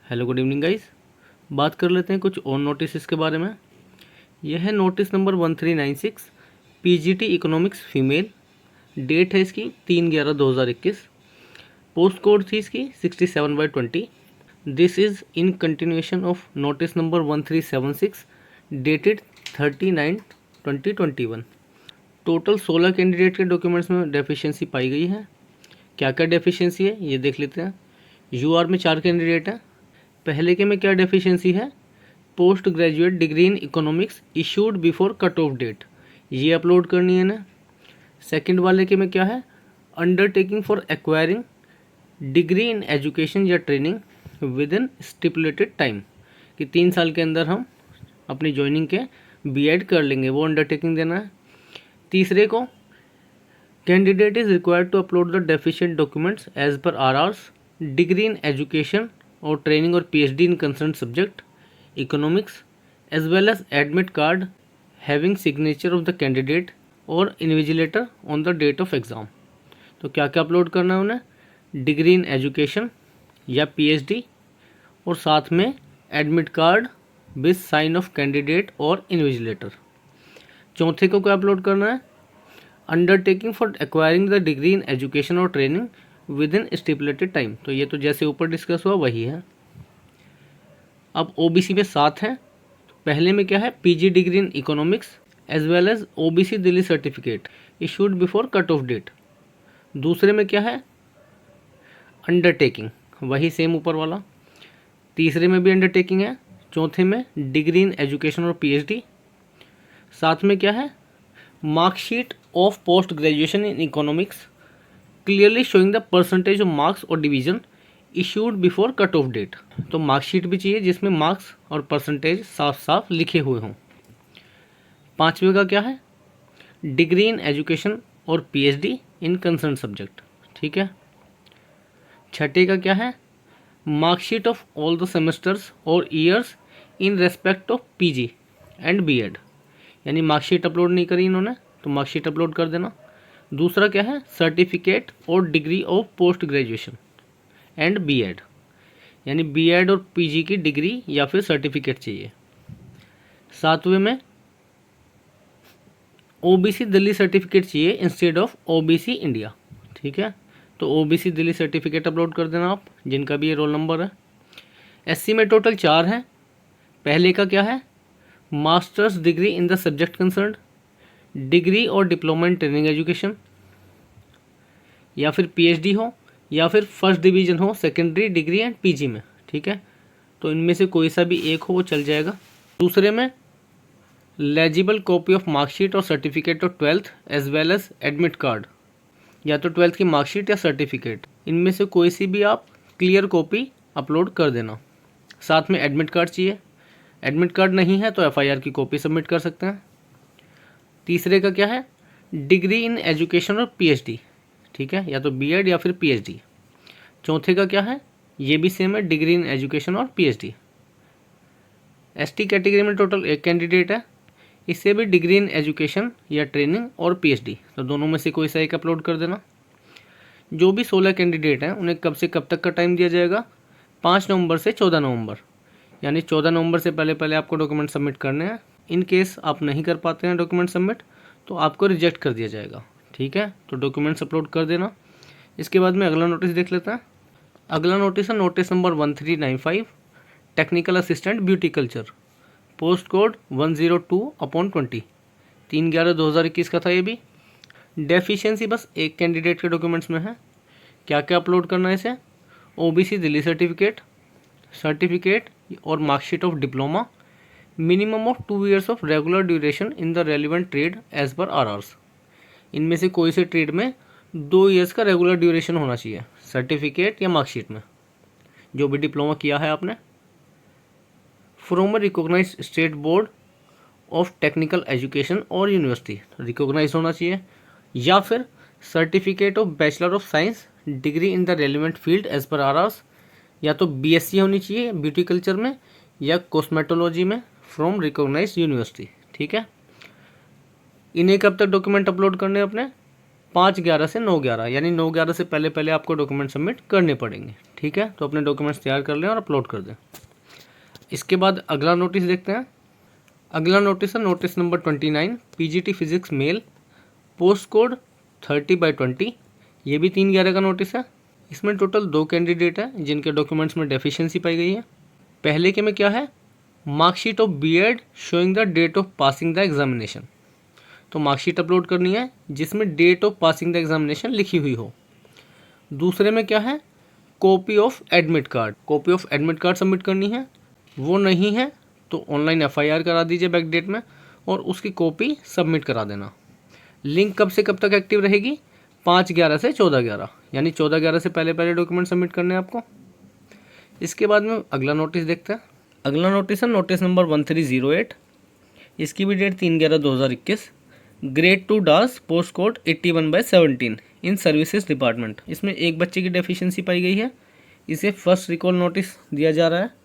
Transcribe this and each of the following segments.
Hello good evening guys. बात कर लेते हैं कुछ और नोटिस के बारे में। यह है notice number 1396 PGT economics female. Date है इसकी 3/11/2021। पोस्ट कोड थी इसकी 67/20। This is in continuation of notice number 1376 dated 30/9/2021। Total 16 candidate के डॉक्यूमेंट्स में डेफिशिएंसी पाई गई है। क्या क्या डेफिशिएंसी है ये देख लेते हैं। यूआर में 4 कैंडिडेट हैं। पहले के में क्या डेफिशिएंसी है, post graduate degree in economics issued before cut off date, ये अपलोड करनी है ना। सेकंड वाले के में क्या है, undertaking for acquiring degree in education या training within stipulated time, कि 3 साल के अंदर हम अपनी ज्वाइनिंग के बीएड कर लेंगे, वो अंडरटेकिंग देना है। तीसरे को candidate is required to upload the deficient documents as per आरआरस डिग्री इन एजुकेशन और ट्रेनिंग और PhD in concern subject economics as well as admit card having signature of the candidate और invigilator on the date of exam. तो क्या क्या upload करना है उन्हें, डिग्री इन एजुकेशन या पीएचडी और साथ में admit card with sign of candidate और इन्विजिलेटर। चौथे को क्या अपलोड करना है, undertaking for acquiring the degree in education और training within stipulated time. तो ये तो जैसे ऊपर डिस्कस हुआ वही है। अब ओबीसी में 7 है। पहले में क्या है, PG degree in economics as well as OBC Delhi certificate issued before cut off date. दूसरे में क्या है, अंडरटेकिंग, वही सेम ऊपर वाला। तीसरे में भी अंडरटेकिंग है। चौथे में डिग्री इन एजुकेशन और पीएचडी। साथ में क्या है, marksheet of post graduation in economics clearly showing the percentage of marks और division issued before cut off date. तो मार्कशीट भी चाहिए जिसमें मार्क्स और परसेंटेज साफ साफ लिखे हुए हों। पांचवे का क्या है, डिग्री इन एजुकेशन और पीएचडी इन कंसर्न सब्जेक्ट, ठीक है। छठे का क्या है, marksheet of all the semesters और years in respect of PG and BEd, यानी मार्कशीट अपलोड नहीं करी इन्होंने तो मार्कशीट अपलोड कर देना। दूसरा क्या है, सर्टिफिकेट और degree of post graduation and BEd, यानी बीएड और पीजी की डिग्री या फिर सर्टिफिकेट चाहिए। सातवें में ओबीसी दिल्ली सर्टिफिकेट चाहिए इंस्टेड ऑफ ओबीसी इंडिया, ठीक है। तो ओबीसी दिल्ली सर्टिफिकेट अपलोड कर देना आप, जिनका भी ये रोल नंबर है। एससी में टोटल 4 हैं। पहले का क्या है, masters degree in the subject concern, degree और डिप्लोमा इन ट्रेनिंग एजुकेशन, या फिर पीएचडी हो या फिर फर्स्ट डिवीजन हो सेकेंडरी डिग्री एंड पीजी में, ठीक है। तो इनमें से कोई सा भी एक हो वो चल जाएगा। दूसरे में लेजिबल कॉपी ऑफ मार्कशीट और certificate of 12th as well as admit card, या तो 12th की मार्कशीट या सर्टिफिकेट, इनमें से कोई सी भी आप क्लियर कॉपी अपलोड कर देना। साथ में एडमिट कार्ड चाहिए, एडमिट कार्ड नहीं है तो एफआईआर की कॉपी सबमिट कर सकते हैं। तीसरे का क्या है, डिग्री इन एजुकेशन और पीएचडी, ठीक है, या तो बीएड या फिर पीएचडी। चौथे का क्या है, ये भी सेम है, डिग्री इन एजुकेशन और पीएचडी। एसटी कैटेगरी में टोटल 1 कैंडिडेट है, इससे भी डिग्री इन एजुकेशन या ट्रेनिंग और पीएचडी, तो दोनों में से कोई सा एक अपलोड कर देना। जो भी 16 कैंडिडेट हैं उन्हें कब से कब तक का टाइम दिया जाएगा, 5 नवंबर से 14 नवंबर, यानी 14 नवंबर से पहले पहले आपको डॉक्यूमेंट सबमिट करने हैं। इन केस आप नहीं कर पाते हैं डॉक्यूमेंट सबमिट तो आपको रिजेक्ट कर दिया जाएगा, ठीक है। तो डॉक्यूमेंट्स अपलोड कर देना। इसके बाद में अगला नोटिस देख लेते हैं। अगला नोटिस है notice number 1395 technical assistant beauty culture, post code 102/20। 3/11/2021 का था ये भी। डेफिशिएंसी बस 1 कैंडिडेट के डॉक्यूमेंट्स में है। क्या क्या अपलोड करना है इसे, ओबीसी दिल्ली सर्टिफिकेट, सर्टिफिकेट और marksheet of diploma, minimum of 2 years of regular duration in the relevant trade as per RRs. इनमें से कोई से ट्रेड में 2 years का रेगुलर ड्यूरेशन होना चाहिए, सर्टिफिकेट या मार्कशीट में, जो भी डिप्लोमा किया है आपने। From a recognised state board of technical education और यूनिवर्सिटी, रिकॉग्नाइज होना चाहिए, या फिर certificate of bachelor of science degree in the relevant field as per RRs, या तो बीएससी होनी चाहिए ब्यूटी कल्चर में या कॉस्मेटोलॉजी में फ्रॉम रिकॉग्नाइज्ड यूनिवर्सिटी, ठीक है। इन्हें कब तक डॉक्यूमेंट अपलोड करने अपने, 5/11 से 9/11, यानी 9/11 से पहले पहले आपको डॉक्यूमेंट सबमिट करने पड़ेंगे। ठीक है, तो अपने डॉक्यूमेंट्स तैयार कर लें और अपलोड कर दें। इसके बाद अगला नोटिस देखते हैं। अगला नोटिस है notice number 29, PGT physics male, post code 30/20। ये भी 3/11 का नोटिस है। इसमें टोटल 2 कैंडिडेट हैं जिनके डॉक्यूमेंट्स में डेफिशिएंसी पाई गई है। पहले के में क्या है, marksheet of BEd showing the date of passing the examination. तो मार्कशीट अपलोड करनी है जिसमें date of passing the examination लिखी हुई हो। दूसरे में क्या है, copy of admit card. Copy of admit card submit करनी है। वो नहीं है तो ऑनलाइन एफआईआर करा दीजिए बैक डेट में और उसकी कॉपी सबमिट करा देना। लिंक कब से कब तक एक्टिव रहेगी, 5/11 से 14/11, यानी 14/11 से पहले पहले डॉक्यूमेंट सबमिट करने हैं आपको। इसके बाद में अगला नोटिस देखते हैं। अगला नोटिस है नोटिस नंबर 1308। इसकी भी date 3/11/2021। Grade 2 DASS, post code 81/17 in services department. इसमें एक बच्चे की डेफिशिएंसी पाई गई है, इसे फर्स्ट रिकॉल नोटिस दिया जा रहा है।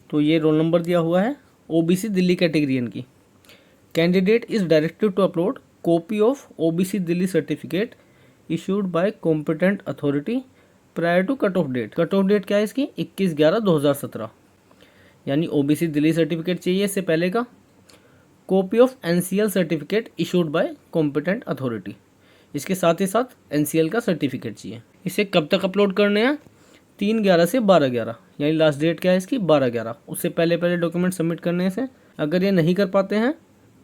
तो ये रोल नंबर दिया हुआ है, ओबीसी दिल्ली कैटेगरी की। Candidate is directed to upload copy of OBC Delhi certificate issued by competent authority prior to cut off date. Cut off date क्या है इसकी, 21/11/2017, यानी ओबीसी दिल्ली सर्टिफिकेट चाहिए इससे पहले का। Copy of NCL certificate issued by competent authority, इसके साथ ही साथ एनसीएल का सर्टिफिकेट चाहिए। इसे कब तक अपलोड करने हैं, 3/11 से 12/11, यानी लास्ट डेट क्या है इसकी 12/11। उससे पहले पहले डॉक्यूमेंट सबमिट करने से अगर ये नहीं कर पाते हैं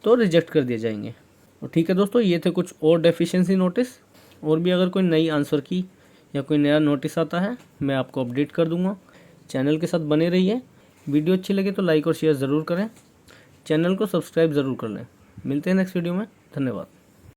तो रिजेक्ट कर दिए जाएंगे। तो ठीक है दोस्तों, ये थे कुछ और डेफिशिएंसी नोटिस। और भी अगर कोई नई आंसर की या कोई नया नोटिस आता है मैं आपको अपडेट कर दूंगा। चैनल के साथ बने रहिए। वीडियो अच्छी लगे तो लाइक और शेयर ज़रूर करें। चैनल को सब्सक्राइब ज़रूर कर लें। मिलते हैं नेक्स्ट वीडियो में। धन्यवाद।